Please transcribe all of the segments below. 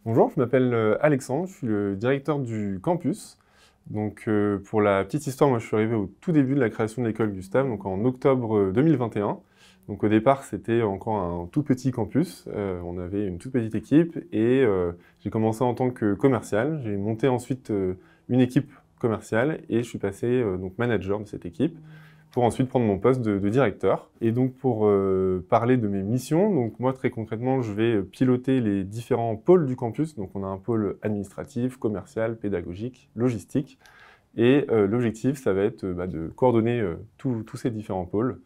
Bonjour, je m'appelle Alexandre, je suis le directeur du campus. Donc, pour la petite histoire, moi je suis arrivé au tout début de la création de l'école Gustave, donc en octobre 2021. Donc au départ, c'était encore un tout petit campus, on avait une toute petite équipe et j'ai commencé en tant que commercial. J'ai monté ensuite une équipe commerciale et je suis passé donc manager de cette équipe pour ensuite prendre mon poste de directeur. Et donc pour parler de mes missions, donc moi très concrètement, je vais piloter les différents pôles du campus. Donc on a un pôle administratif, commercial, pédagogique, logistique. Et l'objectif, ça va être de coordonner tous ces différents pôles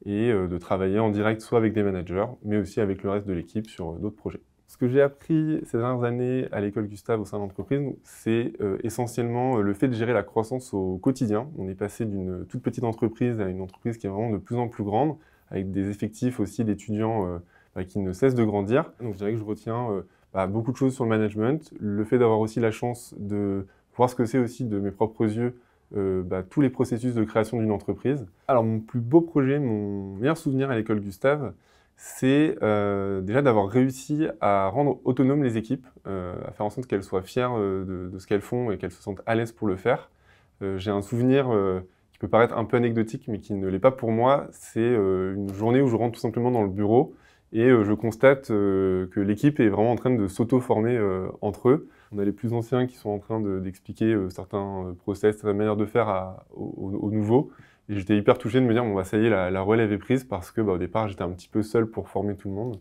et de travailler en direct soit avec des managers, mais aussi avec le reste de l'équipe sur d'autres projets. Ce que j'ai appris ces dernières années à l'école Gustave au sein de l'entreprise, c'est essentiellement le fait de gérer la croissance au quotidien. On est passé d'une toute petite entreprise à une entreprise qui est vraiment de plus en plus grande, avec des effectifs aussi d'étudiants qui ne cessent de grandir. Donc je dirais que je retiens beaucoup de choses sur le management, le fait d'avoir aussi la chance de voir ce que c'est aussi de mes propres yeux tous les processus de création d'une entreprise. Alors mon plus beau projet, mon meilleur souvenir à l'école Gustave, c'est déjà d'avoir réussi à rendre autonomes les équipes, à faire en sorte qu'elles soient fières de ce qu'elles font et qu'elles se sentent à l'aise pour le faire. J'ai un souvenir qui peut paraître un peu anecdotique, mais qui ne l'est pas pour moi. C'est une journée où je rentre tout simplement dans le bureau et je constate que l'équipe est vraiment en train de s'auto-former entre eux. On a les plus anciens qui sont en train d'expliquer certains process, certaines manières de faire aux nouveaux. Et j'étais hyper touché de me dire, bon, ça y est, la relève est prise parce que au départ, j'étais un petit peu seul pour former tout le monde.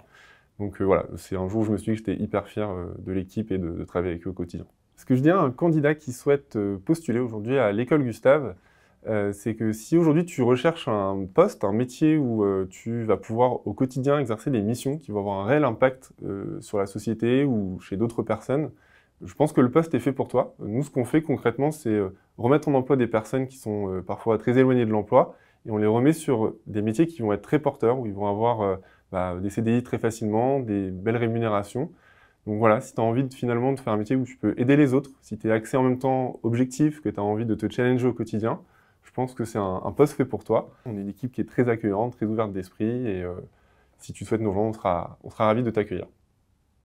Donc voilà, c'est un jour où je me suis dit que j'étais hyper fier de l'équipe et de travailler avec eux au quotidien. Ce que je dirais à un candidat qui souhaite postuler aujourd'hui à l'école Gustave, c'est que si aujourd'hui tu recherches un poste, un métier où tu vas pouvoir au quotidien exercer des missions qui vont avoir un réel impact sur la société ou chez d'autres personnes, je pense que le poste est fait pour toi. Nous, ce qu'on fait concrètement, c'est remettre en emploi des personnes qui sont parfois très éloignées de l'emploi et on les remet sur des métiers qui vont être très porteurs, où ils vont avoir des CDI très facilement, des belles rémunérations. Donc voilà, si tu as envie finalement de faire un métier où tu peux aider les autres, si tu es axé en même temps objectif, que tu as envie de te challenger au quotidien, je pense que c'est un poste fait pour toi. On est une équipe qui est très accueillante, très ouverte d'esprit et si tu souhaites nous rejoindre, on sera ravis de t'accueillir.